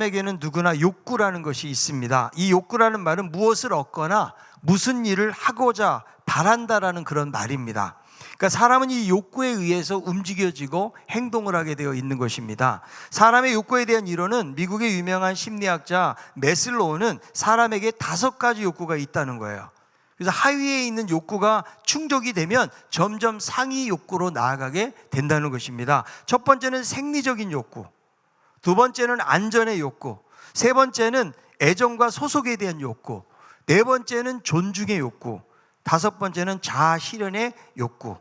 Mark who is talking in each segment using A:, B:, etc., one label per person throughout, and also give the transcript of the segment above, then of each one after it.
A: 사람에게는 누구나 욕구라는 것이 있습니다. 이 욕구라는 말은 무엇을 얻거나 무슨 일을 하고자 바란다라는 그런 말입니다. 그러니까 사람은 이 욕구에 의해서 움직여지고 행동을 하게 되어 있는 것입니다. 사람의 욕구에 대한 이론은 미국의 유명한 심리학자 매슬로우는 사람에게 5가지 욕구가 있다는 거예요. 그래서 하위에 있는 욕구가 충족이 되면 점점 상위 욕구로 나아가게 된다는 것입니다. 첫 번째는 생리적인 욕구, 두 번째는 안전의 욕구, 세 번째는 애정과 소속에 대한 욕구, 네 번째는 존중의 욕구, 다섯 번째는 자아 실현의 욕구.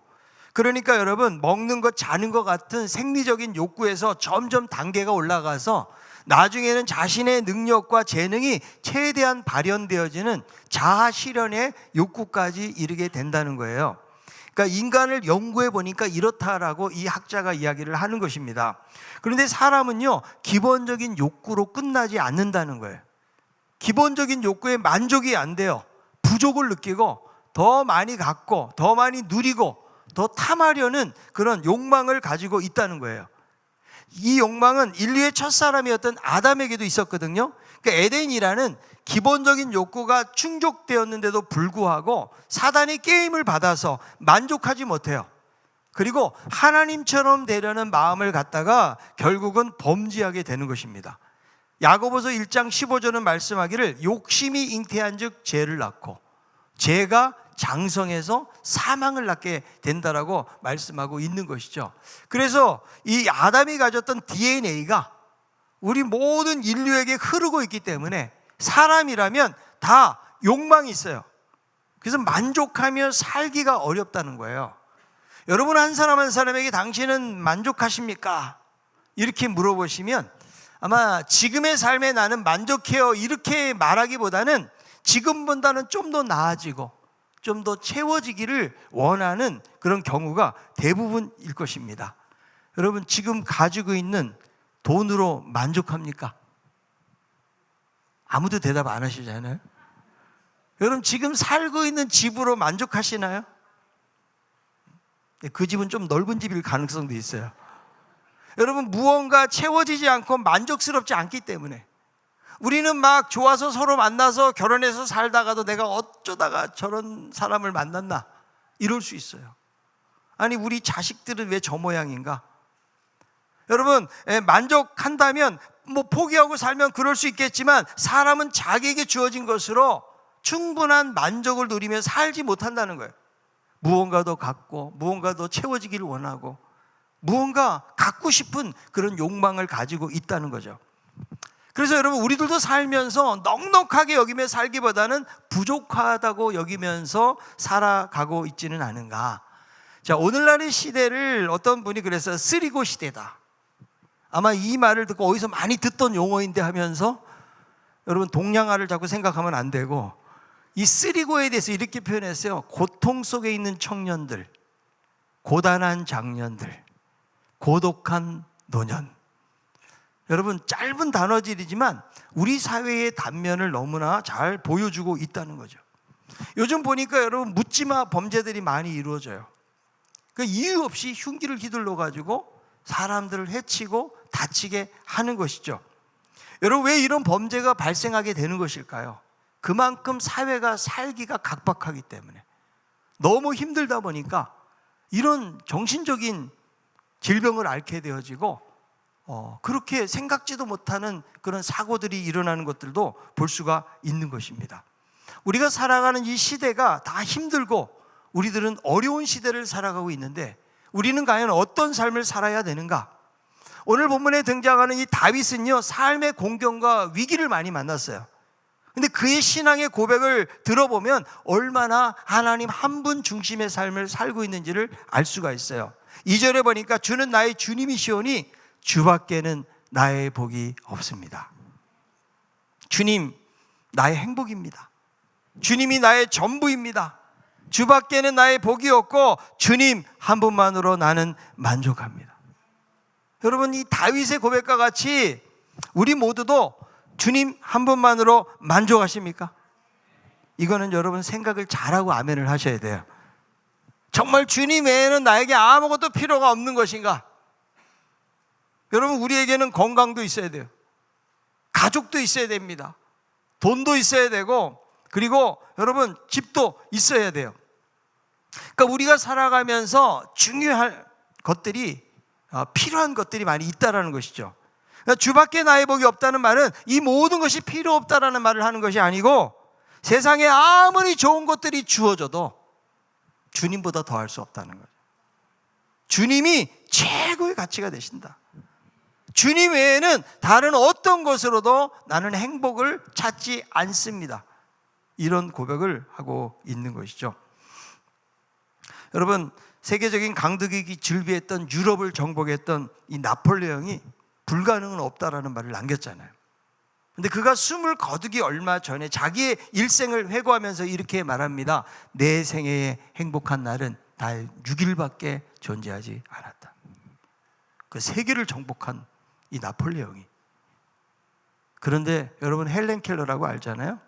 A: 그러니까 여러분, 먹는 것, 자는 것 같은 생리적인 욕구에서 점점 단계가 올라가서 나중에는 자신의 능력과 재능이 최대한 발현되어지는 자아 실현의 욕구까지 이르게 된다는 거예요. 그러니까 인간을 연구해 보니까 이렇다라고 이 학자가 이야기를 하는 것입니다. 그런데 사람은요, 기본적인 욕구로 끝나지 않는다는 거예요. 기본적인 욕구에 만족이 안 돼요. 부족을 느끼고 더 많이 갖고 더 많이 누리고 더 탐하려는 그런 욕망을 가지고 있다는 거예요. 이 욕망은 인류의 첫사람이었던 아담에게도 있었거든요. 그러니까 에덴이라는 기본적인 욕구가 충족되었는데도 불구하고 사단이 게임을 받아서 만족하지 못해요. 그리고 하나님처럼 되려는 마음을 갖다가 결국은 범죄하게 되는 것입니다. 야고보서 1장 15절은 말씀하기를 욕심이 잉태한 즉 죄를 낳고 죄가 장성해서 사망을 낳게 된다라고 말씀하고 있는 것이죠. 그래서 이 아담이 가졌던 DNA가 우리 모든 인류에게 흐르고 있기 때문에 사람이라면 다 욕망이 있어요. 그래서 만족하며 살기가 어렵다는 거예요. 여러분, 한 사람 한 사람에게 당신은 만족하십니까? 이렇게 물어보시면 아마 지금의 삶에 나는 만족해요 이렇게 말하기보다는 지금보다는 좀 더 나아지고 좀 더 채워지기를 원하는 그런 경우가 대부분일 것입니다. 여러분, 지금 가지고 있는 돈으로 만족합니까? 아무도 대답 안 하시잖아요. 여러분, 지금 살고 있는 집으로 만족하시나요? 그 집은 좀 넓은 집일 가능성도 있어요. 여러분, 무언가 채워지지 않고 만족스럽지 않기 때문에 우리는 막 좋아서 서로 만나서 결혼해서 살다가도 내가 어쩌다가 저런 사람을 만났나 이럴 수 있어요. 아니, 우리 자식들은 왜 저 모양인가? 여러분, 만족한다면 뭐 포기하고 살면 그럴 수 있겠지만 사람은 자기에게 주어진 것으로 충분한 만족을 누리며 살지 못한다는 거예요. 무언가 더 갖고 무언가 더 채워지기를 원하고 무언가 갖고 싶은 그런 욕망을 가지고 있다는 거죠. 그래서 여러분, 우리들도 살면서 넉넉하게 여기며 살기보다는 부족하다고 여기면서 살아가고 있지는 않은가. 자, 오늘날의 시대를 어떤 분이 그래서 쓰리고 시대다. 아마 이 말을 듣고 어디서 많이 듣던 용어인데 하면서 여러분, 동양화를 자꾸 생각하면 안 되고 이 쓰리고에 대해서 이렇게 표현했어요. 고통 속에 있는 청년들, 고단한 장년들, 고독한 노년. 여러분, 짧은 단어질이지만 우리 사회의 단면을 너무나 잘 보여주고 있다는 거죠. 요즘 보니까 여러분, 묻지마 범죄들이 많이 이루어져요. 그 이유 없이 흉기를 휘둘러 가지고 사람들을 해치고 다치게 하는 것이죠. 여러분, 왜 이런 범죄가 발생하게 되는 것일까요? 그만큼 사회가 살기가 각박하기 때문에 너무 힘들다 보니까 이런 정신적인 질병을 앓게 되어지고 그렇게 생각지도 못하는 그런 사고들이 일어나는 것들도 볼 수가 있는 것입니다. 우리가 살아가는 이 시대가 다 힘들고 우리들은 어려운 시대를 살아가고 있는데 우리는 과연 어떤 삶을 살아야 되는가? 오늘 본문에 등장하는 이 다윗은요, 삶의 공경과 위기를 많이 만났어요. 근데 그의 신앙의 고백을 들어보면 얼마나 하나님 한 분 중심의 삶을 살고 있는지를 알 수가 있어요. 2절에 보니까 주는 나의 주님이시오니 주밖에는 나의 복이 없습니다. 주님, 나의 행복입니다. 주님이 나의 전부입니다. 주밖에는 나의 복이 없고 주님 한 분만으로 나는 만족합니다. 여러분, 이 다윗의 고백과 같이 우리 모두도 주님 한 분만으로 만족하십니까? 이거는 여러분 생각을 잘하고 아멘을 하셔야 돼요. 정말 주님 외에는 나에게 아무것도 필요가 없는 것인가? 여러분, 우리에게는 건강도 있어야 돼요. 가족도 있어야 됩니다. 돈도 있어야 되고, 그리고 여러분 집도 있어야 돼요. 그러니까 우리가 살아가면서 중요한 것들이, 필요한 것들이 많이 있다라는 것이죠. 그러니까 주밖에 나의 복이 없다는 말은 이 모든 것이 필요 없다라는 말을 하는 것이 아니고, 세상에 아무리 좋은 것들이 주어져도 주님보다 더할 수 없다는 거죠. 주님이 최고의 가치가 되신다. 주님 외에는 다른 어떤 것으로도 나는 행복을 찾지 않습니다. 이런 고백을 하고 있는 것이죠. 여러분, 세계적인 강대국이 즐비했던 유럽을 정복했던 이 나폴레옹이 불가능은 없다라는 말을 남겼잖아요. 근데 그가 숨을 거두기 얼마 전에 자기의 일생을 회고하면서 이렇게 말합니다. 내 생애의 행복한 날은 달 6일밖에 존재하지 않았다. 그 세계를 정복한 이 나폴레옹이. 그런데 여러분, 헬렌 켈러라고 알잖아요.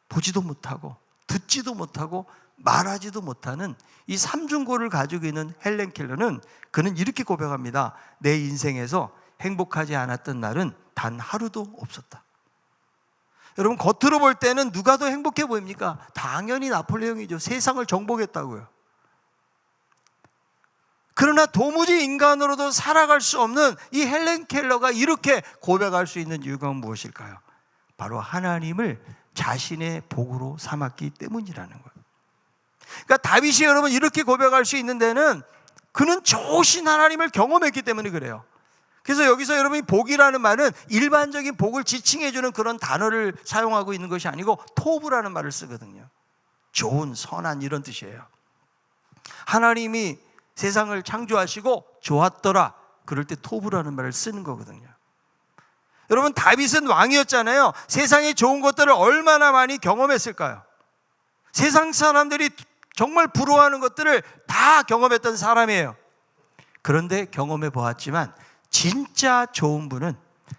A: 보지도 못하고 듣지도 못하고 말하지도 못하는 이 삼중고를 가지고 있는 헬렌 켈러는, 그는 이렇게 고백합니다. 내 인생에서 행복하지 않았던 날은 단 하루도 없었다. 여러분, 겉으로 볼 때는 누가 더 행복해 보입니까? 당연히 나폴레옹이죠. 세상을 정복했다고요. 그러나 도무지 인간으로도 살아갈 수 없는 이 헬렌 켈러가 이렇게 고백할 수 있는 이유가 무엇일까요? 바로 하나님을 자신의 복으로 삼았기 때문이라는 거예요. 그러니까 다윗이 여러분 이렇게 고백할 수 있는 데는 그는 좋으신 하나님을 경험했기 때문에 그래요. 그래서 여기서 여러분이 복이라는 말은 일반적인 복을 지칭해주는 그런 단어를 사용하고 있는 것이 아니고 토브라는 말을 쓰거든요. 좋은, 선한 이런 뜻이에요. 하나님이 세상을 창조하시고 좋았더라, 그럴 때 토브라는 말을 쓰는 거거든요. 여러분, 다윗은 왕이었잖아요. 세상의 좋은 것들을 얼마나 많이 경험했을까요? 세상 사람들이 정말 부러워하는 것들을 다 경험했던 사람이에요. 그런데 경험해 보았지만 진짜 좋은 분은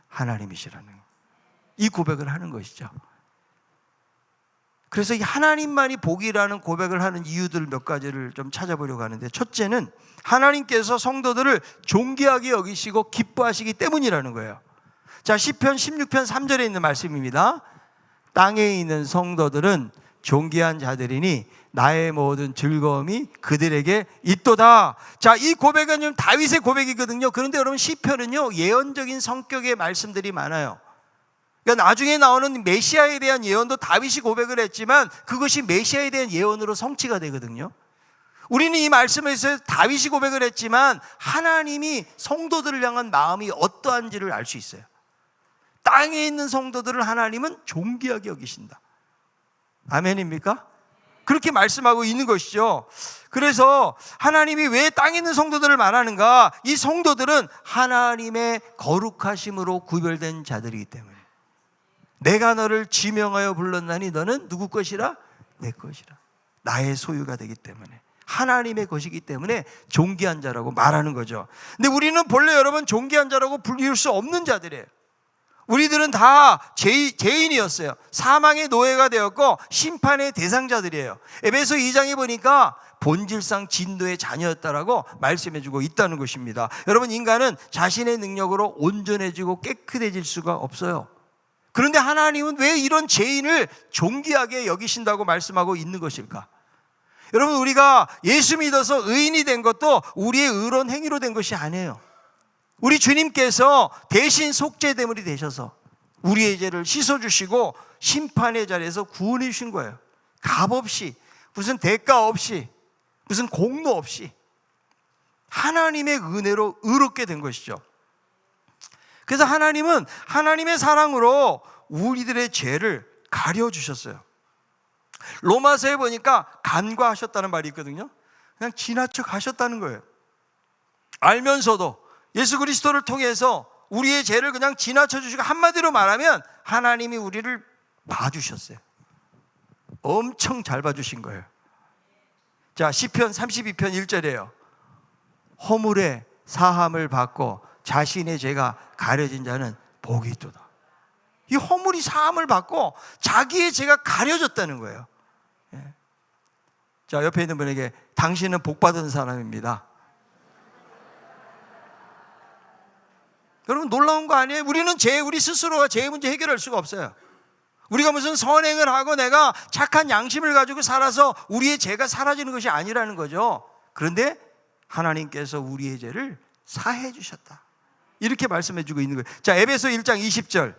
A: 하나님이시라는 거예요. 이 고백을 하는 것이죠. 그래서 이 하나님만이 복이라는 고백을 하는 이유들 몇 가지를 좀 찾아보려고 하는데, 첫째는 하나님께서 성도들을 존귀하게 여기시고 기뻐하시기 때문이라는 거예요. 자, 시편 16편 3절에 있는 말씀입니다. 땅에 있는 성도들은 존귀한 자들이니 나의 모든 즐거움이 그들에게 있도다. 자, 이 고백은 다윗의 고백이거든요. 그런데 여러분, 시편은요 예언적인 성격의 말씀들이 많아요. 그러니까 나중에 나오는 메시아에 대한 예언도 다윗이 고백을 했지만 그것이 메시아에 대한 예언으로 성취가 되거든요. 우리는 이 말씀에서 다윗이 고백을 했지만 하나님이 성도들을 향한 마음이 어떠한지를 알 수 있어요. 땅에 있는 성도들을 하나님은 존귀하게 여기신다. 아멘입니까? 그렇게 말씀하고 있는 것이죠. 그래서 하나님이 왜 땅에 있는 성도들을 말하는가? 이 성도들은 하나님의 거룩하심으로 구별된 자들이기 때문에, 내가 너를 지명하여 불렀나니 너는 누구 것이라? 내 것이라. 나의 소유가 되기 때문에, 하나님의 것이기 때문에 존귀한 자라고 말하는 거죠. 근데 우리는 본래 여러분 존귀한 자라고 불릴 수 없는 자들이에요. 우리들은 다 죄인이었어요. 사망의 노예가 되었고 심판의 대상자들이에요. 에베소 2장에 보니까 본질상 진노의 자녀였다라고 말씀해주고 있다는 것입니다. 여러분, 인간은 자신의 능력으로 온전해지고 깨끗해질 수가 없어요. 그런데 하나님은 왜 이런 죄인을 존귀하게 여기신다고 말씀하고 있는 것일까? 여러분, 우리가 예수 믿어서 의인이 된 것도 우리의 의로운 행위로 된 것이 아니에요. 우리 주님께서 대신 속죄제물이 되셔서 우리의 죄를 씻어주시고 심판의 자리에서 구원해 주신 거예요. 값 없이, 무슨 대가 없이, 무슨 공로 없이 하나님의 은혜로 의롭게 된 것이죠. 그래서 하나님은 하나님의 사랑으로 우리들의 죄를 가려주셨어요. 로마서에 보니까 간과하셨다는 말이 있거든요. 그냥 지나쳐 가셨다는 거예요. 알면서도 예수 그리스도를 통해서 우리의 죄를 그냥 지나쳐 주시고, 한마디로 말하면 하나님이 우리를 봐주셨어요. 엄청 잘 봐주신 거예요. 자, 시편 32편 1절이에요. 허물의 사함을 받고 자신의 죄가 가려진 자는 복이 있도다. 이 허물이 사함을 받고 자기의 죄가 가려졌다는 거예요. 자, 옆에 있는 분에게 당신은 복 받은 사람입니다. 여러분 놀라운 거 아니에요? 우리 스스로가 제 문제 해결할 수가 없어요. 우리가 무슨 선행을 하고 내가 착한 양심을 가지고 살아서 우리의 죄가 사라지는 것이 아니라는 거죠. 그런데 하나님께서 우리의 죄를 사해 주셨다, 이렇게 말씀해 주고 있는 거예요. 자, 에베소 1장 20절.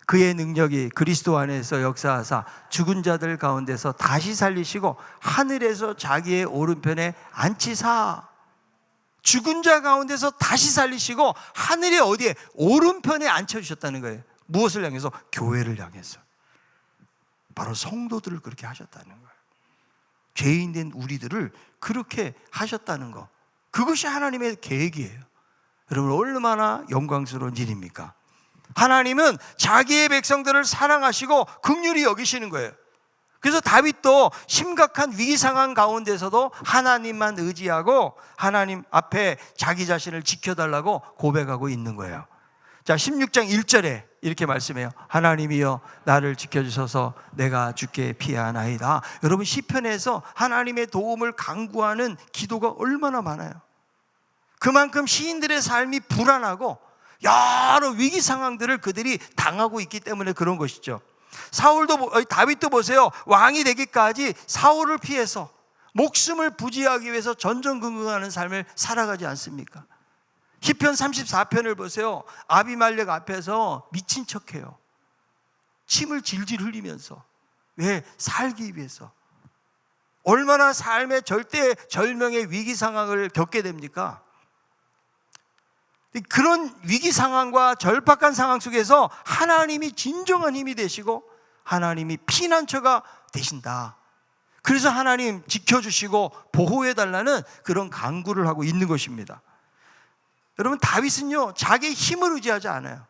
A: 그의 능력이 그리스도 안에서 역사하사 죽은 자들 가운데서 다시 살리시고 하늘에서 자기의 오른편에 앉히사. 죽은 자 가운데서 다시 살리시고 하늘의 어디에? 오른편에 앉혀주셨다는 거예요. 무엇을 향해서? 교회를 향해서. 바로 성도들을 그렇게 하셨다는 거예요. 죄인된 우리들을 그렇게 하셨다는 거, 그것이 하나님의 계획이에요. 여러분 얼마나 영광스러운 일입니까? 하나님은 자기의 백성들을 사랑하시고 긍휼히 여기시는 거예요. 그래서 다윗도 심각한 위기 상황 가운데서도 하나님만 의지하고 하나님 앞에 자기 자신을 지켜달라고 고백하고 있는 거예요. 자, 16장 1절에 이렇게 말씀해요. 하나님이여 나를 지켜주셔서 내가 주께 피하나이다. 여러분 시편에서 하나님의 도움을 간구하는 기도가 얼마나 많아요. 그만큼 시인들의 삶이 불안하고 여러 위기 상황들을 그들이 당하고 있기 때문에 그런 것이죠. 다윗도 보세요. 왕이 되기까지 사울을 피해서 목숨을 부지하기 위해서 전전긍긍하는 삶을 살아가지 않습니까? 시편 34편을 보세요. 아비말렉 앞에서 미친 척해요. 침을 질질 흘리면서. 왜? 살기 위해서. 얼마나 삶의 절대절명의 위기 상황을 겪게 됩니까? 그런 위기 상황과 절박한 상황 속에서 하나님이 진정한 힘이 되시고 하나님이 피난처가 되신다. 그래서 하나님 지켜주시고 보호해달라는 그런 간구를 하고 있는 것입니다. 여러분 다윗은요 자기의 힘을 의지하지 않아요.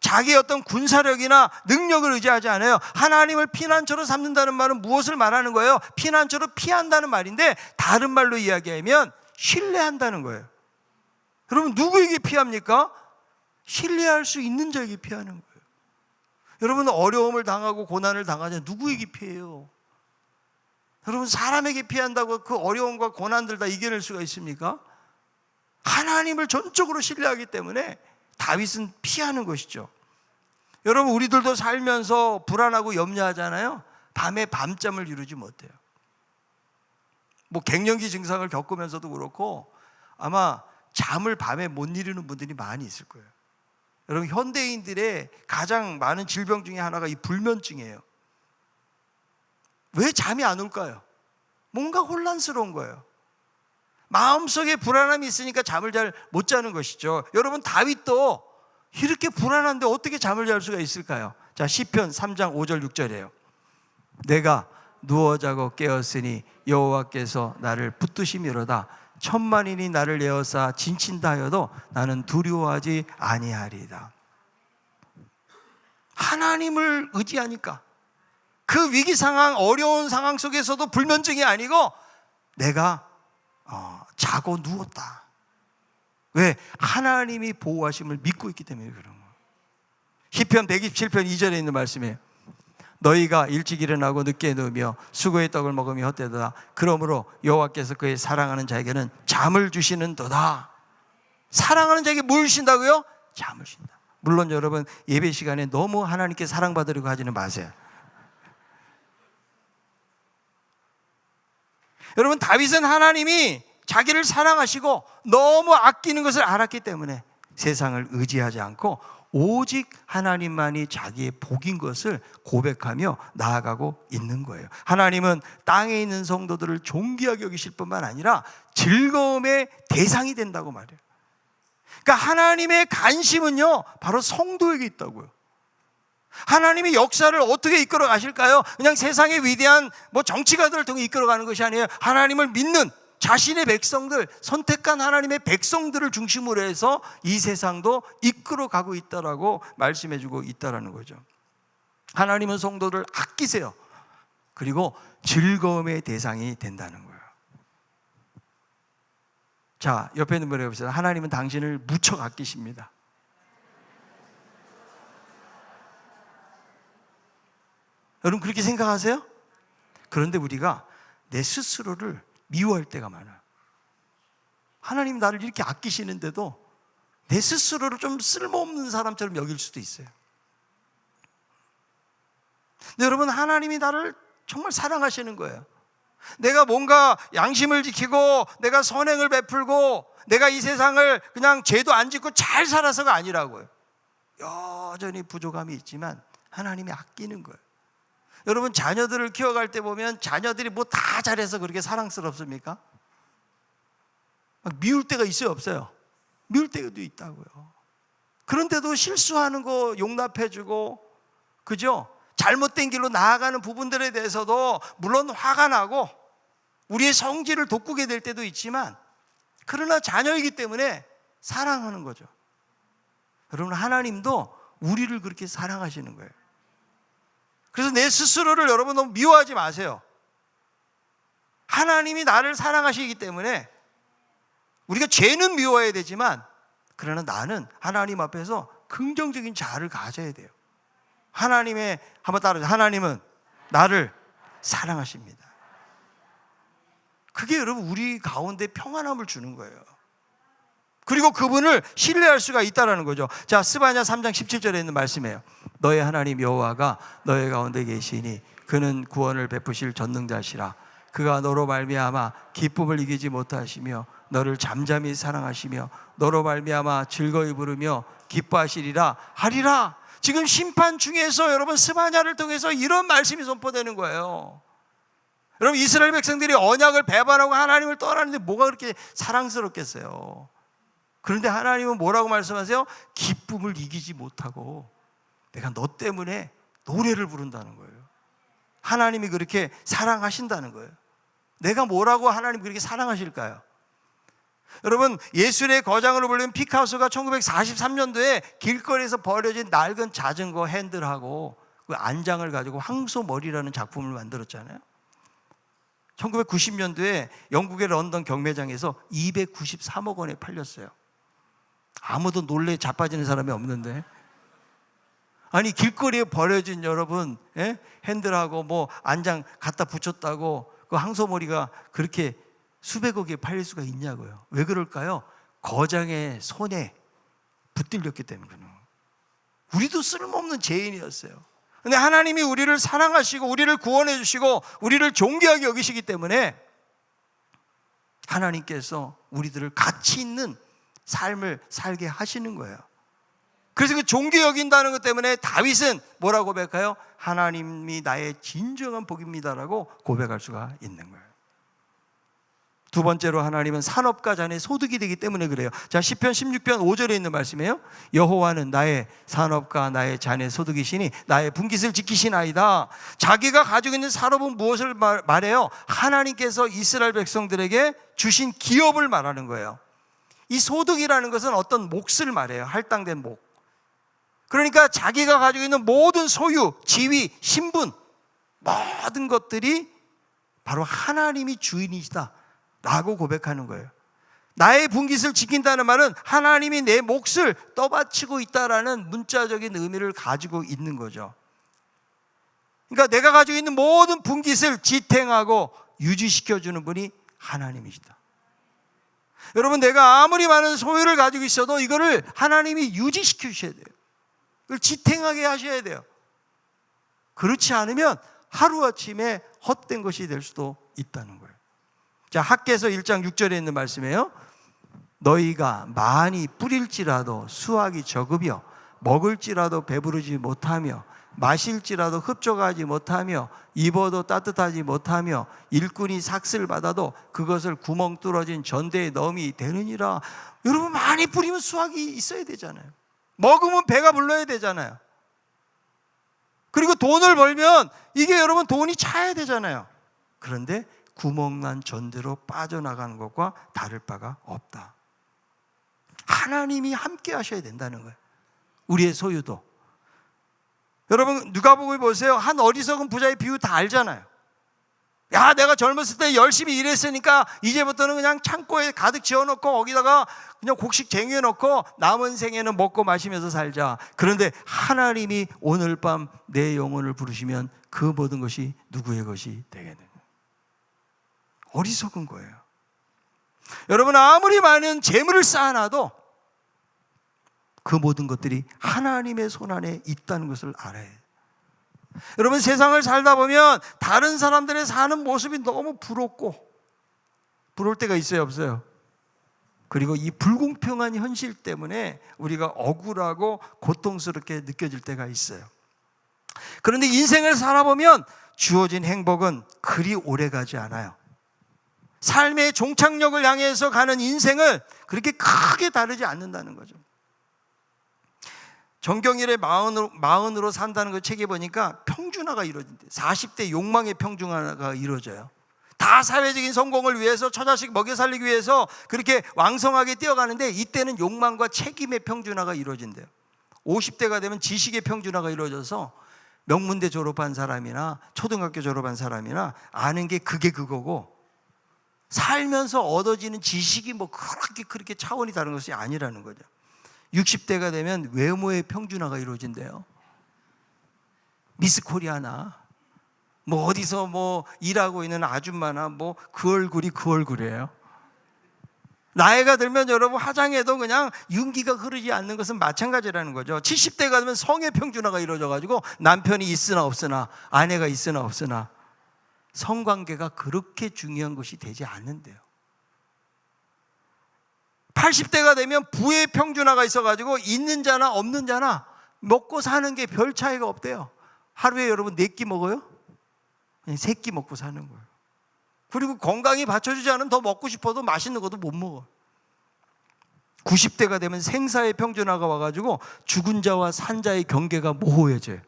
A: 자기의 어떤 군사력이나 능력을 의지하지 않아요. 하나님을 피난처로 삼는다는 말은 무엇을 말하는 거예요? 피난처로 피한다는 말인데 다른 말로 이야기하면 신뢰한다는 거예요. 여러분 누구에게 피합니까? 신뢰할 수 있는 자에게 피하는 거예요. 여러분 어려움을 당하고 고난을 당하자 누구에게 피해요? 여러분 사람에게 피한다고 그 어려움과 고난들 다 이겨낼 수가 있습니까? 하나님을 전적으로 신뢰하기 때문에 다윗은 피하는 것이죠. 여러분 우리들도 살면서 불안하고 염려하잖아요. 밤에 밤잠을 이루지 못해요. 뭐 갱년기 증상을 겪으면서도 그렇고 아마 잠을 밤에 못 이루는 분들이 많이 있을 거예요. 여러분 현대인들의 가장 많은 질병 중에 하나가 이 불면증이에요. 왜 잠이 안 올까요? 뭔가 혼란스러운 거예요. 마음속에 불안함이 있으니까 잠을 잘 못 자는 것이죠. 여러분 다윗도 이렇게 불안한데 어떻게 잠을 잘 수가 있을까요? 자, 시편 3장 5절 6절이에요. 내가 누워 자고 깨었으니 여호와께서 나를 붙드심이로다. 천만인이 나를 에워싸 진친다 하여도 나는 두려워하지 아니하리이다. 하나님을 의지하니까 그 위기 상황, 어려운 상황 속에서도 불면증이 아니고 내가 자고 누웠다. 왜? 하나님이 보호하심을 믿고 있기 때문에 그런 거예요. 시편 127편 2절에 있는 말씀이에요. 너희가 일찍 일어나고 늦게 누우며 수고의 떡을 먹으며 헛되도다. 그러므로 여호와께서 그의 사랑하는 자에게는 잠을 주시는도다. 사랑하는 자에게 뭘 주신다고요? 잠을 주신다. 물론 여러분 예배 시간에 너무 하나님께 사랑받으려고 하지는 마세요. 여러분 다윗은 하나님이 자기를 사랑하시고 너무 아끼는 것을 알았기 때문에 세상을 의지하지 않고 오직 하나님만이 자기의 복인 것을 고백하며 나아가고 있는 거예요. 하나님은 땅에 있는 성도들을 존귀하게 여기실 뿐만 아니라 즐거움의 대상이 된다고 말해요. 그러니까 하나님의 관심은요 바로 성도에게 있다고요. 하나님이 역사를 어떻게 이끌어 가실까요? 그냥 세상의 위대한 정치가들을 통해 이끌어 가는 것이 아니에요. 하나님을 믿는 자신의 백성들, 선택한 하나님의 백성들을 중심으로 해서 이 세상도 이끌어 가고 있다라고 말씀해 주고 있다라는 거죠. 하나님은 성도를 아끼세요. 그리고 즐거움의 대상이 된다는 거예요. 자, 옆에 있는 분에게 보세요. 하나님은 당신을 무척 아끼십니다. 여러분 그렇게 생각하세요? 그런데 우리가 내 스스로를 미워할 때가 많아요. 하나님 나를 이렇게 아끼시는데도 내 스스로를 좀 쓸모없는 사람처럼 여길 수도 있어요. 근데 여러분, 하나님이 나를 정말 사랑하시는 거예요. 내가 뭔가 양심을 지키고 내가 선행을 베풀고 내가 이 세상을 그냥 죄도 안 짓고 잘 살아서가 아니라고요. 여전히 부족함이 있지만 하나님이 아끼는 거예요. 여러분, 자녀들을 키워갈 때 보면 자녀들이 뭐 다 잘해서 그렇게 사랑스럽습니까? 막 미울 때가 있어요, 없어요? 미울 때도 있다고요. 그런데도 실수하는 거 용납해주고, 그죠? 잘못된 길로 나아가는 부분들에 대해서도 물론 화가 나고 우리의 성질을 돋구게 될 때도 있지만, 그러나 자녀이기 때문에 사랑하는 거죠. 여러분, 하나님도 우리를 그렇게 사랑하시는 거예요. 그래서 내 스스로를 여러분 너무 미워하지 마세요. 하나님이 나를 사랑하시기 때문에 우리가 죄는 미워해야 되지만, 그러나 나는 하나님 앞에서 긍정적인 자아를 가져야 돼요. 하나님의, 한번 따라하세요. 하나님은 나를 사랑하십니다. 그게 여러분 우리 가운데 평안함을 주는 거예요. 그리고 그분을 신뢰할 수가 있다는 거죠. 자, 스바냐 3장 17절에 있는 말씀이에요. 너의 하나님 여호와가 너의 가운데 계시니 그는 구원을 베푸실 전능자시라. 그가 너로 말미암아 기쁨을 이기지 못하시며 너를 잠잠히 사랑하시며 너로 말미암아 즐거이 부르며 기뻐하시리라 하리라. 지금 심판 중에서 여러분 스바냐를 통해서 이런 말씀이 선포되는 거예요. 여러분, 이스라엘 백성들이 언약을 배반하고 하나님을 떠나는데 뭐가 그렇게 사랑스럽겠어요? 그런데 하나님은 뭐라고 말씀하세요? 기쁨을 이기지 못하고 내가 너 때문에 노래를 부른다는 거예요. 하나님이 그렇게 사랑하신다는 거예요. 내가 뭐라고 하나님 그렇게 사랑하실까요? 여러분, 예술의 거장으로 불리는 피카소가 1943년도에 길거리에서 버려진 낡은 자전거 핸들하고 그 안장을 가지고 황소머리라는 작품을 만들었잖아요. 1990년도에 영국의 런던 경매장에서 293억 원에 팔렸어요. 아무도 놀래 자빠지는 사람이 없는데, 아니 길거리에 버려진 여러분 핸들하고 뭐 안장 갖다 붙였다고 그 황소머리가 그렇게 수백억에 팔릴 수가 있냐고요. 왜 그럴까요? 거장의 손에 붙들렸기 때문이에요. 우리도 쓸모없는 죄인이었어요. 근데 하나님이 우리를 사랑하시고 우리를 구원해 주시고 우리를 존귀하게 여기시기 때문에 하나님께서 우리들을 가치 있는 삶을 살게 하시는 거예요. 그래서 그 존귀 여긴다는 것 때문에 다윗은 뭐라고 고백해요? 하나님이 나의 진정한 복입니다라고 고백할 수가 있는 거예요. 두 번째로, 하나님은 산업과 잔의 소득이 되기 때문에 그래요. 자, 시편 16편 5절에 있는 말씀이에요. 여호와는 나의 산업과 나의 잔의 소득이시니 나의 분깃을 지키시나이다. 자기가 가지고 있는 산업은 무엇을 말해요? 하나님께서 이스라엘 백성들에게 주신 기업을 말하는 거예요. 이 소득이라는 것은 어떤 몫을 말해요. 할당된 목. 그러니까 자기가 가지고 있는 모든 소유, 지위, 신분, 모든 것들이 바로 하나님이 주인이시다 라고 고백하는 거예요. 나의 분깃을 지킨다는 말은 하나님이 내 몫을 떠받치고 있다라는 문자적인 의미를 가지고 있는 거죠. 그러니까 내가 가지고 있는 모든 분깃을 지탱하고 유지시켜주는 분이 하나님이시다. 여러분, 내가 아무리 많은 소유를 가지고 있어도 이거를 하나님이 유지시켜 주셔야 돼요. 그걸 지탱하게 하셔야 돼요. 그렇지 않으면 하루아침에 헛된 것이 될 수도 있다는 거예요. 자, 학개서 1장 6절에 있는 말씀이에요. 너희가 많이 뿌릴지라도 수확이 적으며 먹을지라도 배부르지 못하며 마실지라도 흡족하지 못하며 입어도 따뜻하지 못하며 일꾼이 삭슬 받아도 그것을 구멍 뚫어진 전대에 넣음이 되느니라. 여러분, 많이 뿌리면 수확이 있어야 되잖아요. 먹으면 배가 불러야 되잖아요. 그리고 돈을 벌면 이게 여러분 돈이 차야 되잖아요. 그런데 구멍난 전대로 빠져나가는 것과 다를 바가 없다. 하나님이 함께 하셔야 된다는 거예요. 우리의 소유도. 여러분, 누가복음 보세요. 한 어리석은 부자의 비유 다 알잖아요. 야, 내가 젊었을 때 열심히 일했으니까 이제부터는 그냥 창고에 가득 지어놓고 거기다가 그냥 곡식 쟁여 놓고 남은 생에는 먹고 마시면서 살자. 그런데 하나님이 오늘 밤 내 영혼을 부르시면 그 모든 것이 누구의 것이 되겠느냐. 어리석은 거예요. 여러분, 아무리 많은 재물을 쌓아놔도 그 모든 것들이 하나님의 손안에 있다는 것을 알아야 해요. 여러분, 세상을 살다 보면 다른 사람들의 사는 모습이 너무 부럽고 부러울 때가 있어요, 없어요? 그리고 이 불공평한 현실 때문에 우리가 억울하고 고통스럽게 느껴질 때가 있어요. 그런데 인생을 살아보면 주어진 행복은 그리 오래가지 않아요. 삶의 종착역을 향해서 가는 인생을 그렇게 크게 다르지 않는다는 거죠. 정경일의 마흔으로 산다는 그 책에 보니까 평준화가 이루어진대요. 40대 욕망의 평준화가 이루어져요. 다 사회적인 성공을 위해서 처자식 먹여 살리기 위해서 그렇게 왕성하게 뛰어가는데 이때는 욕망과 책임의 평준화가 이루어진대요. 50대가 되면 지식의 평준화가 이루어져서 명문대 졸업한 사람이나 초등학교 졸업한 사람이나 아는 게 그게 그거고, 살면서 얻어지는 지식이 뭐 그렇게 차원이 다른 것이 아니라는 거죠. 60대가 되면 외모의 평준화가 이루어진대요. 미스 코리아나 뭐 어디서 뭐 일하고 있는 아줌마나 뭐 그 얼굴이 그 얼굴이에요. 나이가 들면 여러분 화장해도 그냥 윤기가 흐르지 않는 것은 마찬가지라는 거죠. 70대가 되면 성의 평준화가 이루어져 가지고 남편이 있으나 없으나, 아내가 있으나 없으나 성관계가 그렇게 중요한 것이 되지 않는데요. 80대가 되면 부의 평준화가 있어가지고 있는 자나 없는 자나 먹고 사는 게 별 차이가 없대요. 하루에 여러분 4끼 먹어요? 그냥 3끼 먹고 사는 거예요. 그리고 건강이 받쳐주지 않으면 더 먹고 싶어도 맛있는 것도 못 먹어. 90대가 되면 생사의 평준화가 와가지고 죽은 자와 산 자의 경계가 모호해져요.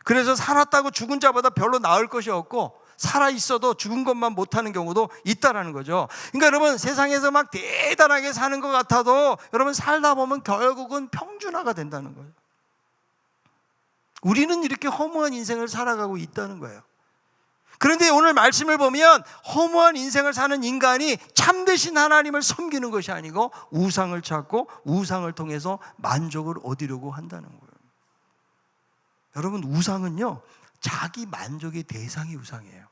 A: 그래서 살았다고 죽은 자보다 별로 나을 것이 없고 살아있어도 죽은 것만 못하는 경우도 있다는 거죠. 그러니까 여러분, 세상에서 막 대단하게 사는 것 같아도 여러분 살다 보면 결국은 평준화가 된다는 거예요. 우리는 이렇게 허무한 인생을 살아가고 있다는 거예요. 그런데 오늘 말씀을 보면 허무한 인생을 사는 인간이 참되신 하나님을 섬기는 것이 아니고 우상을 찾고 우상을 통해서 만족을 얻으려고 한다는 거예요. 여러분, 우상은요 자기 만족의 대상이 우상이에요.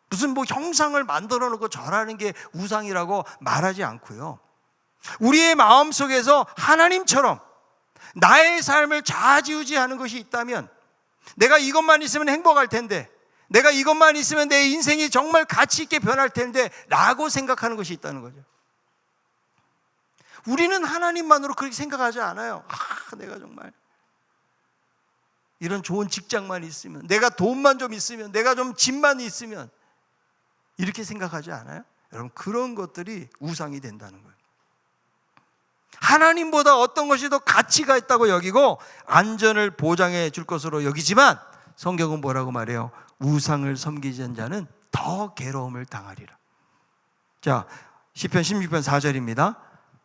A: 무슨 뭐 형상을 만들어 놓고 절하는 게 우상이라고 말하지 않고요, 우리의 마음속에서 하나님처럼 나의 삶을 좌지우지하는 것이 있다면, 내가 이것만 있으면 행복할 텐데, 내가 이것만 있으면 내 인생이 정말 가치 있게 변할 텐데 라고 생각하는 것이 있다는 거죠. 우리는 하나님만으로 그렇게 생각하지 않아요. 내가 정말 이런 좋은 직장만 있으면, 내가 돈만 좀 있으면, 내가 좀 집만 있으면, 이렇게 생각하지 않아요? 여러분, 그런 것들이 우상이 된다는 거예요. 하나님보다 어떤 것이 더 가치가 있다고 여기고 안전을 보장해 줄 것으로 여기지만 성경은 뭐라고 말해요? 우상을 섬기는 자는 더 괴로움을 당하리라. 자, 시편 16편 4절입니다.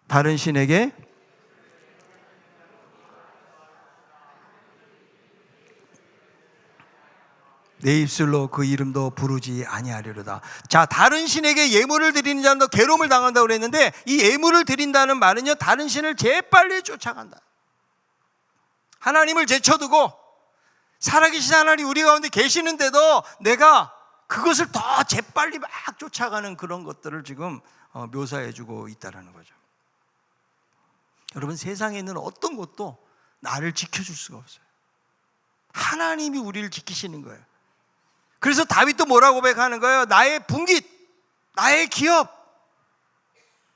A: 다른 신에게 내 입술로 그 이름도 부르지 아니하리로다. 자, 다른 신에게 예물을 드리는 자는 더 괴로움을 당한다고 그랬는데, 이 예물을 드린다는 말은요 다른 신을 재빨리 쫓아간다. 하나님을 제쳐두고 살아계신 하나님 우리 가운데 계시는데도 내가 그것을 더 재빨리 막 쫓아가는 그런 것들을 지금 묘사해주고 있다는 거죠. 여러분, 세상에 있는 어떤 것도 나를 지켜줄 수가 없어요. 하나님이 우리를 지키시는 거예요. 그래서 다윗도 뭐라고 고백하는 거예요? 나의 분깃, 나의 기업,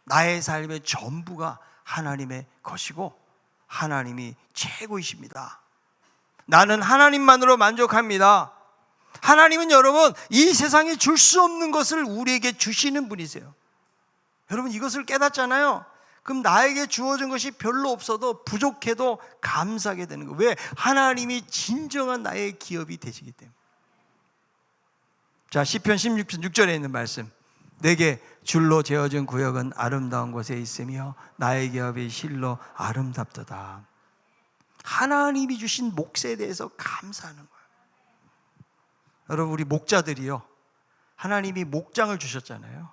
A: 나의 삶의 전부가 하나님의 것이고 하나님이 최고이십니다. 나는 하나님만으로 만족합니다. 하나님은 여러분 이 세상에 줄 수 없는 것을 우리에게 주시는 분이세요. 여러분, 이것을 깨닫잖아요. 그럼 나에게 주어진 것이 별로 없어도 부족해도 감사하게 되는 거예요. 왜? 하나님이 진정한 나의 기업이 되시기 때문에. 자, 시편 16편 6절에 있는 말씀, 내게 줄로 재어진 구역은 아름다운 곳에 있으며 나의 기업이 실로 아름답도다. 하나님이 주신 몫에 대해서 감사하는 거예요. 여러분, 우리 목자들이요, 하나님이 목장을 주셨잖아요.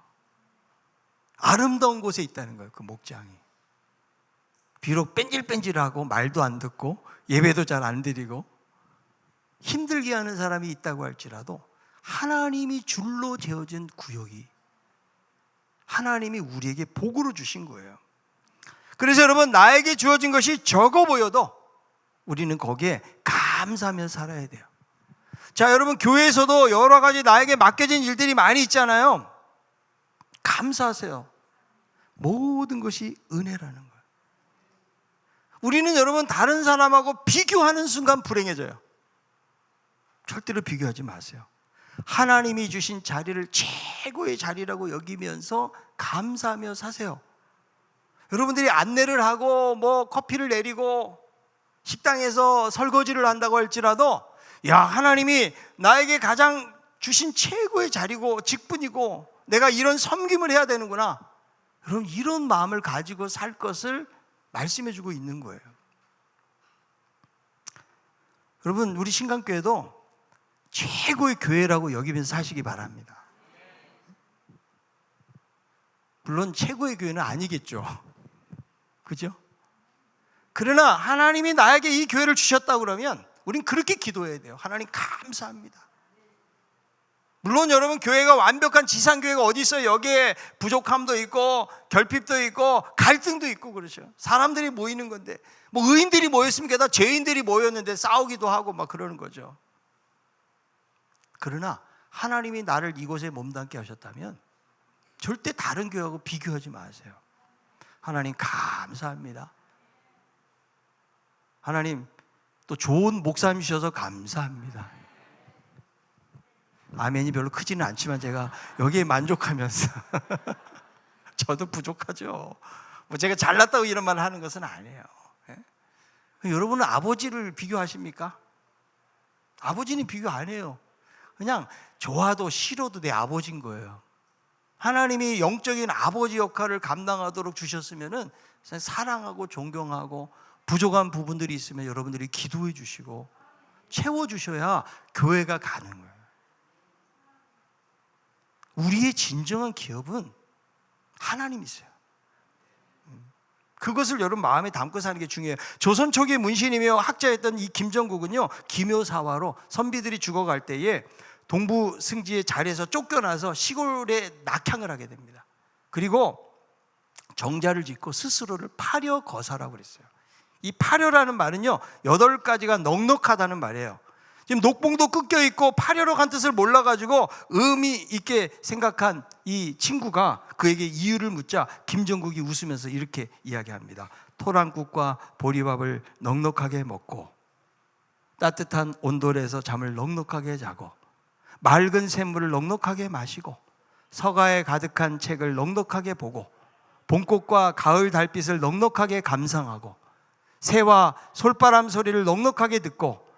A: 아름다운 곳에 있다는 거예요. 그 목장이 비록 뺀질뺀질하고 말도 안 듣고 예배도 잘 안 드리고 힘들게 하는 사람이 있다고 할지라도 하나님이 줄로 재어진 구역이 하나님이 우리에게 복으로 주신 거예요. 그래서 여러분, 나에게 주어진 것이 적어 보여도 우리는 거기에 감사하며 살아야 돼요. 자, 여러분, 교회에서도 여러 가지 나에게 맡겨진 일들이 많이 있잖아요. 감사하세요. 모든 것이 은혜라는 거예요. 우리는 여러분, 다른 사람하고 비교하는 순간 불행해져요. 절대로 비교하지 마세요. 하나님이 주신 자리를 최고의 자리라고 여기면서 감사하며 사세요. 여러분들이 안내를 하고 뭐 커피를 내리고 식당에서 설거지를 한다고 할지라도, 야, 하나님이 나에게 가장 주신 최고의 자리고 직분이고 내가 이런 섬김을 해야 되는구나, 여러분, 이런 마음을 가지고 살 것을 말씀해 주고 있는 거예요. 여러분, 우리 신강교회도 최고의 교회라고 여기면서 사시기 바랍니다. 물론 최고의 교회는 아니겠죠, 그죠? 그러나 하나님이 나에게 이 교회를 주셨다고 그러면 우린 그렇게 기도해야 돼요. 하나님 감사합니다. 물론 여러분, 교회가 완벽한 지상교회가 어디 있어요? 여기에 부족함도 있고 결핍도 있고 갈등도 있고 그렇죠. 사람들이 모이는 건데, 뭐 의인들이 모였습니까? 다 죄인들이 모였는데 싸우기도 하고 막 그러는 거죠. 그러나 하나님이 나를 이곳에 몸담게 하셨다면 절대 다른 교회하고 비교하지 마세요. 하나님 감사합니다. 하나님 또 좋은 목사님 주셔서 감사합니다. 아멘이 별로 크지는 않지만 제가 여기에 만족하면서 저도 부족하죠. 뭐 제가 잘났다고 이런 말을 하는 것은 아니에요. 여러분은 아버지를 비교하십니까? 아버지는 비교 안 해요. 그냥 좋아도 싫어도 내 아버지인 거예요. 하나님이 영적인 아버지 역할을 감당하도록 주셨으면은 사랑하고 존경하고 부족한 부분들이 있으면 여러분들이 기도해 주시고 채워주셔야 교회가 가는 거예요. 우리의 진정한 기업은 하나님이세요. 그것을 여러분 마음에 담고 사는 게 중요해요. 조선 초기 문신이며 학자였던 이 김정국은요, 기묘사화로 선비들이 죽어갈 때에 동부 승지의 자리에서 쫓겨나서 시골에 낙향을 하게 됩니다. 그리고 정자를 짓고 스스로를 파려거사라고 그랬어요. 이 파려라는 말은요, 8가지가 넉넉하다는 말이에요. 지금 녹봉도 꺾여 있고 파려로 간 뜻을 몰라가지고 의미 있게 생각한 이 친구가 그에게 이유를 묻자 김정국이 웃으면서 이렇게 이야기합니다. 토랑국과 보리밥을 넉넉하게 먹고 따뜻한 온돌에서 잠을 넉넉하게 자고 맑은 샘물을 넉넉하게 마시고 서가에 가득한 책을 넉넉하게 보고 봄꽃과 가을 달빛을 넉넉하게 감상하고 새와 솔바람 소리를 넉넉하게 듣고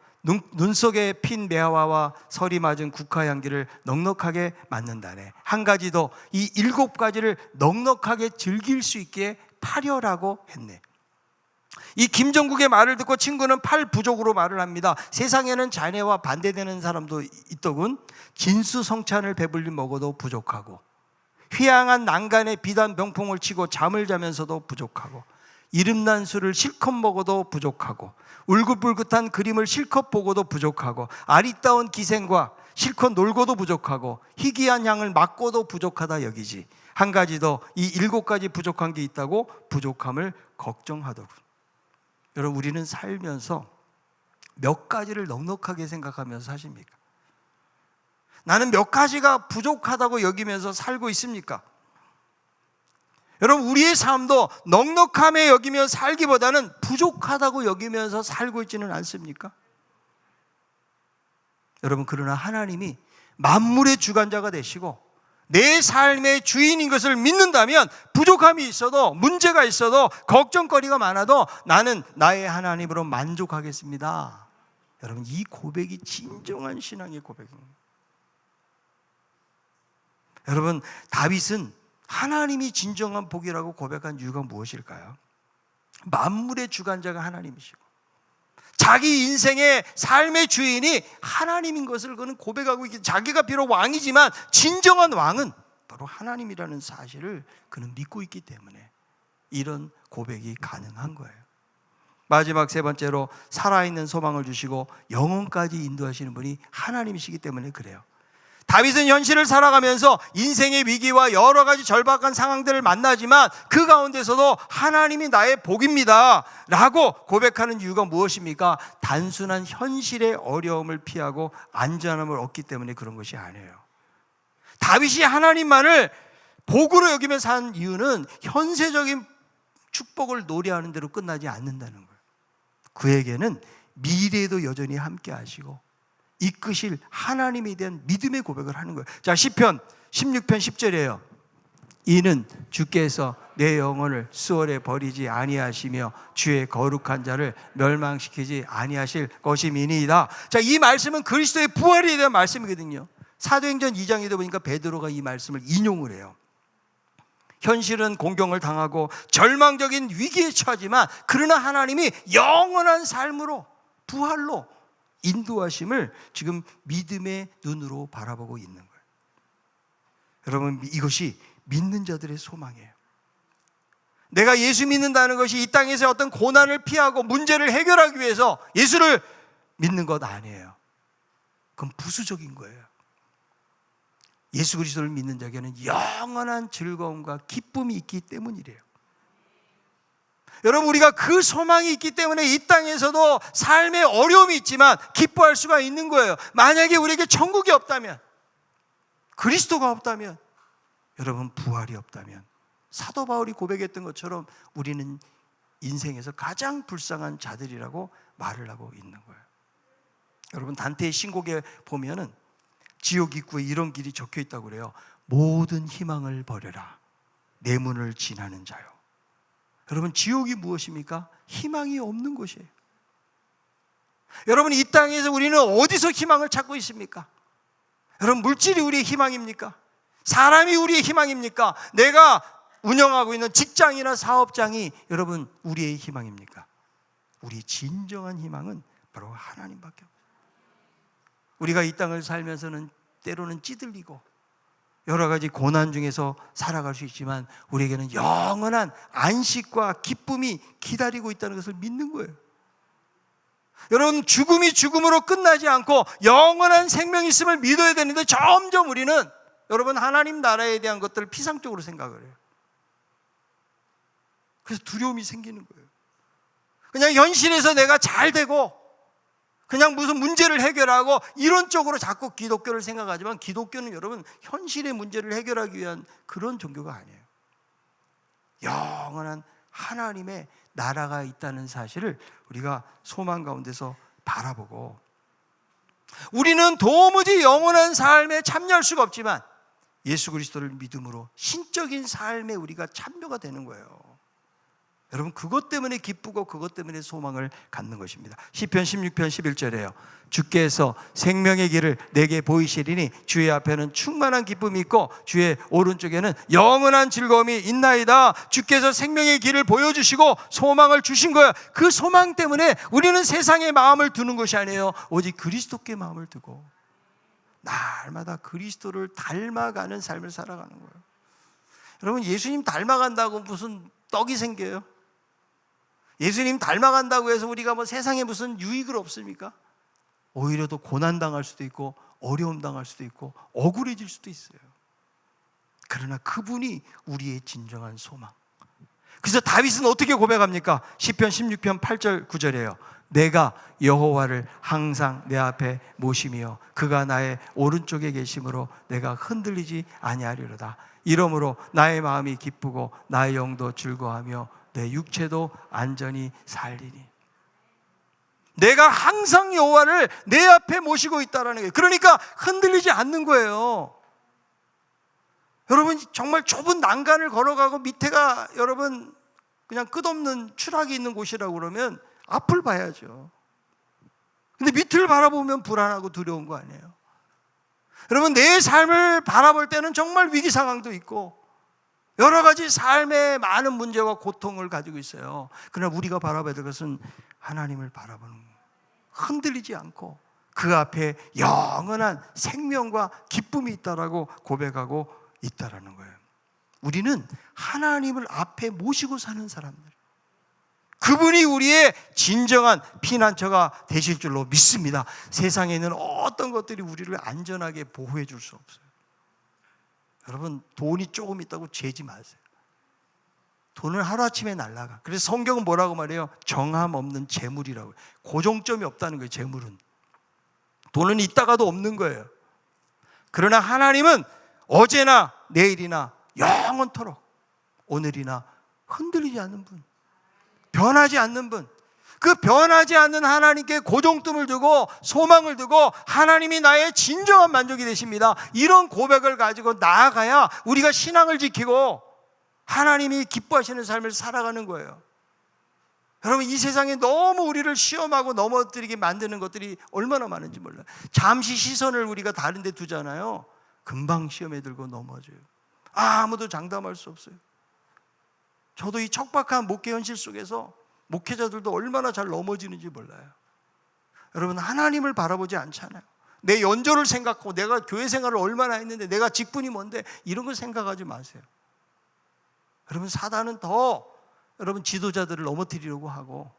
A: 눈 속에 핀 매화와 설이 맞은 국화 향기를 넉넉하게 맡는다네. 한 가지 더, 이 7가지를 넉넉하게 즐길 수 있게 파려라고 했네. 이 김정국의 말을 듣고 친구는 팔부족으로 말을 합니다. 세상에는 자네와 반대되는 사람도 있더군. 진수성찬을 배불리 먹어도 부족하고 휘황한 난간에 비단 병풍을 치고 잠을 자면서도 부족하고 이름난 술을 실컷 먹어도 부족하고 울긋불긋한 그림을 실컷 보고도 부족하고 아리따운 기생과 실컷 놀고도 부족하고 희귀한 향을 맡고도 부족하다 여기지. 한 가지 더, 이 7가지 부족한 게 있다고 부족함을 걱정하더군. 여러분, 우리는 살면서 몇 가지를 넉넉하게 생각하면서 사십니까? 나는 몇 가지가 부족하다고 여기면서 살고 있습니까? 여러분, 우리의 삶도 넉넉함에 여기며 살기보다는 부족하다고 여기면서 살고 있지는 않습니까? 여러분, 그러나 하나님이 만물의 주관자가 되시고 내 삶의 주인인 것을 믿는다면 부족함이 있어도 문제가 있어도 걱정거리가 많아도 나는 나의 하나님으로 만족하겠습니다. 여러분, 이 고백이 진정한 신앙의 고백입니다. 여러분, 다윗은 하나님이 진정한 복이라고 고백한 이유가 무엇일까요? 만물의 주관자가 하나님이시고 자기 인생의 삶의 주인이 하나님인 것을 그는 고백하고 있기, 자기가 비록 왕이지만 진정한 왕은 바로 하나님이라는 사실을 그는 믿고 있기 때문에 이런 고백이 가능한 거예요. 마지막 세 번째로, 살아있는 소망을 주시고 영혼까지 인도하시는 분이 하나님이시기 때문에 그래요. 다윗은 현실을 살아가면서 인생의 위기와 여러 가지 절박한 상황들을 만나지만 그 가운데서도 하나님이 나의 복입니다 라고 고백하는 이유가 무엇입니까? 단순한 현실의 어려움을 피하고 안전함을 얻기 때문에 그런 것이 아니에요. 다윗이 하나님만을 복으로 여기며 산 이유는 현세적인 축복을 노래하는 대로 끝나지 않는다는 거예요. 그에게는 미래에도 여전히 함께 하시고 이끄실 하나님에 대한 믿음의 고백을 하는 거예요. 자, 시편 16편 10절이에요. 이는 주께서 내 영혼을 수월에 버리지 아니하시며 주의 거룩한 자를 멸망시키지 아니하실 것임이니이다. 자, 이 말씀은 그리스도의 부활에 대한 말씀이거든요. 사도행전 2장에도 보니까 베드로가 이 말씀을 인용을 해요. 현실은 공경을 당하고 절망적인 위기에 처하지만 그러나 하나님이 영원한 삶으로 부활로 인도하심을 지금 믿음의 눈으로 바라보고 있는 거예요. 여러분, 이것이 믿는 자들의 소망이에요. 내가 예수 믿는다는 것이 이 땅에서 어떤 고난을 피하고 문제를 해결하기 위해서 예수를 믿는 것 아니에요. 그건 부수적인 거예요. 예수 그리스도를 믿는 자에게는 영원한 즐거움과 기쁨이 있기 때문이래요. 여러분, 우리가 그 소망이 있기 때문에 이 땅에서도 삶의 어려움이 있지만 기뻐할 수가 있는 거예요. 만약에 우리에게 천국이 없다면, 그리스도가 없다면, 여러분 부활이 없다면 사도 바울이 고백했던 것처럼 우리는 인생에서 가장 불쌍한 자들이라고 말을 하고 있는 거예요. 여러분, 단테의 신곡에 보면은 지옥 입구에 이런 길이 적혀 있다고 그래요. 모든 희망을 버려라, 내 문을 지나는 자요. 여러분, 지옥이 무엇입니까? 희망이 없는 곳이에요. 여러분, 이 땅에서 우리는 어디서 희망을 찾고 있습니까? 여러분, 물질이 우리의 희망입니까? 사람이 우리의 희망입니까? 내가 운영하고 있는 직장이나 사업장이 여러분 우리의 희망입니까? 우리의 진정한 희망은 바로 하나님밖에 없어요. 우리가 이 땅을 살면서는 때로는 찌들리고 여러 가지 고난 중에서 살아갈 수 있지만 우리에게는 영원한 안식과 기쁨이 기다리고 있다는 것을 믿는 거예요. 여러분, 죽음이 죽음으로 끝나지 않고 영원한 생명이 있음을 믿어야 되는데 점점 우리는 여러분 하나님 나라에 대한 것들을 피상적으로 생각을 해요. 그래서 두려움이 생기는 거예요. 그냥 현실에서 내가 잘 되고 그냥 무슨 문제를 해결하고 이론적으로 자꾸 기독교를 생각하지만 기독교는 여러분 현실의 문제를 해결하기 위한 그런 종교가 아니에요. 영원한 하나님의 나라가 있다는 사실을 우리가 소망 가운데서 바라보고, 우리는 도무지 영원한 삶에 참여할 수가 없지만 예수 그리스도를 믿음으로 신적인 삶에 우리가 참여가 되는 거예요. 여러분, 그것 때문에 기쁘고 그것 때문에 소망을 갖는 것입니다. 시편 16편 11절에요. 주께서 생명의 길을 내게 보이시리니 주의 앞에는 충만한 기쁨이 있고 주의 오른쪽에는 영원한 즐거움이 있나이다. 주께서 생명의 길을 보여주시고 소망을 주신 거예요. 그 소망 때문에 우리는 세상에 마음을 두는 것이 아니에요. 오직 그리스도께 마음을 두고 날마다 그리스도를 닮아가는 삶을 살아가는 거예요. 여러분, 예수님 닮아간다고 무슨 떡이 생겨요? 예수님 닮아간다고 해서 우리가 뭐 세상에 무슨 유익을 얻습니까? 오히려 더 고난당할 수도 있고 어려움 당할 수도 있고 억울해질 수도 있어요. 그러나 그분이 우리의 진정한 소망. 그래서 다윗은 어떻게 고백합니까? 시편 16편 8절 9절이에요. 내가 여호와를 항상 내 앞에 모시며 그가 나의 오른쪽에 계심으로 내가 흔들리지 아니하리로다. 이러므로 나의 마음이 기쁘고 나의 영도 즐거워하며 내 육체도 안전히 살리니. 내가 항상 여호와를 내 앞에 모시고 있다라는 거예요. 그러니까 흔들리지 않는 거예요. 여러분, 정말 좁은 난간을 걸어가고 밑에가 여러분 그냥 끝없는 추락이 있는 곳이라고 그러면 앞을 봐야죠. 근데 밑을 바라보면 불안하고 두려운 거 아니에요? 여러분, 내 삶을 바라볼 때는 정말 위기 상황도 있고 여러 가지 삶의 많은 문제와 고통을 가지고 있어요. 그러나 우리가 바라봐야 될 것은 하나님을 바라보는 거예요. 흔들리지 않고 그 앞에 영원한 생명과 기쁨이 있다라고 고백하고 있다라는 거예요. 우리는 하나님을 앞에 모시고 사는 사람들, 그분이 우리의 진정한 피난처가 되실 줄로 믿습니다. 세상에 있는 어떤 것들이 우리를 안전하게 보호해 줄 수 없어요. 여러분, 돈이 조금 있다고 재지 마세요. 돈은 하루아침에 날아가. 그래서 성경은 뭐라고 말해요? 정함 없는 재물이라고. 고정점이 없다는 거예요. 재물은. 돈은 있다가도 없는 거예요. 그러나 하나님은 어제나 내일이나 영원토록 오늘이나 흔들리지 않는 분, 변하지 않는 분, 그 변하지 않는 하나님께 고정점을 두고 소망을 두고 하나님이 나의 진정한 만족이 되십니다. 이런 고백을 가지고 나아가야 우리가 신앙을 지키고 하나님이 기뻐하시는 삶을 살아가는 거예요. 여러분, 이 세상에 너무 우리를 시험하고 넘어뜨리게 만드는 것들이 얼마나 많은지 몰라요. 잠시 시선을 우리가 다른 데 두잖아요. 금방 시험에 들고 넘어져요. 아무도 장담할 수 없어요. 저도 이 척박한 목회 현실 속에서 목회자들도 얼마나 잘 넘어지는지 몰라요. 여러분, 하나님을 바라보지 않잖아요. 내 연조를 생각하고 내가 교회 생활을 얼마나 했는데 내가 직분이 뭔데 이런 걸 생각하지 마세요. 여러분, 사단은 더 여러분 지도자들을 넘어뜨리려고 하고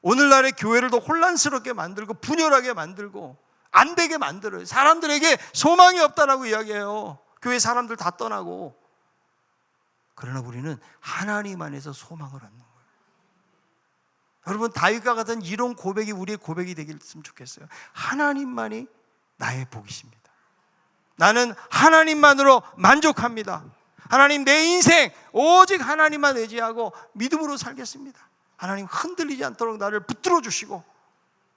A: 오늘날의 교회를 더 혼란스럽게 만들고 분열하게 만들고 안 되게 만들어요. 사람들에게 소망이 없다라고 이야기해요. 교회 사람들 다 떠나고. 그러나 우리는 하나님 안에서 소망을 얻는 거예요. 여러분, 다윗과 같은 이런 고백이 우리의 고백이 되겠으면 좋겠어요. 하나님만이 나의 복이십니다. 나는 하나님만으로 만족합니다. 하나님, 내 인생 오직 하나님만 의지하고 믿음으로 살겠습니다. 하나님, 흔들리지 않도록 나를 붙들어 주시고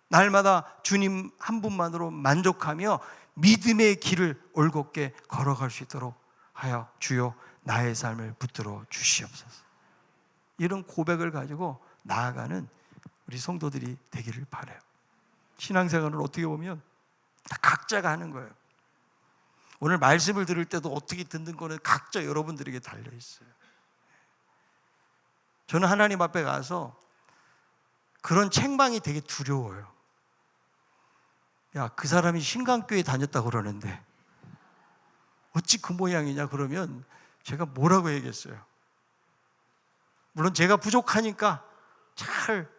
A: 날마다 주님 한 분만으로 만족하며 믿음의 길을 올곧게 걸어갈 수 있도록 하여 주여 나의 삶을 붙들어 주시옵소서. 이런 고백을 가지고 나아가는 우리 성도들이 되기를 바라요. 신앙생활은 어떻게 보면 다 각자가 하는 거예요. 오늘 말씀을 들을 때도 어떻게 듣는 거는 각자 여러분들에게 달려있어요. 저는 하나님 앞에 가서 그런 책망이 되게 두려워요. 야, 그 사람이 신강교회 다녔다고 그러는데 어찌 그 모양이냐 그러면 제가 뭐라고 얘기했어요? 물론 제가 부족하니까 잘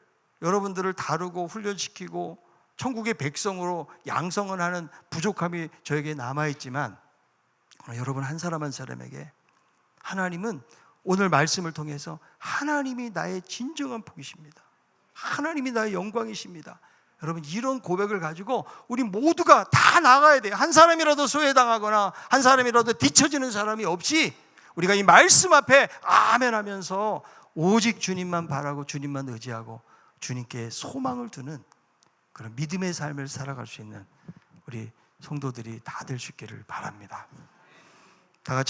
A: 여러분들을 다루고 훈련시키고 천국의 백성으로 양성을 하는 부족함이 저에게 남아있지만 여러분 한 사람 한 사람에게 하나님은 오늘 말씀을 통해서 하나님이 나의 진정한 복이십니다. 하나님이 나의 영광이십니다. 여러분, 이런 고백을 가지고 우리 모두가 다 나가야 돼요. 한 사람이라도 소외당하거나 한 사람이라도 뒤처지는 사람이 없이 우리가 이 말씀 앞에 아멘 하면서 오직 주님만 바라고 주님만 의지하고 주님께 소망을 두는 그런 믿음의 삶을 살아갈 수 있는 우리 성도들이 다 될 수 있기를 바랍니다. 다 같이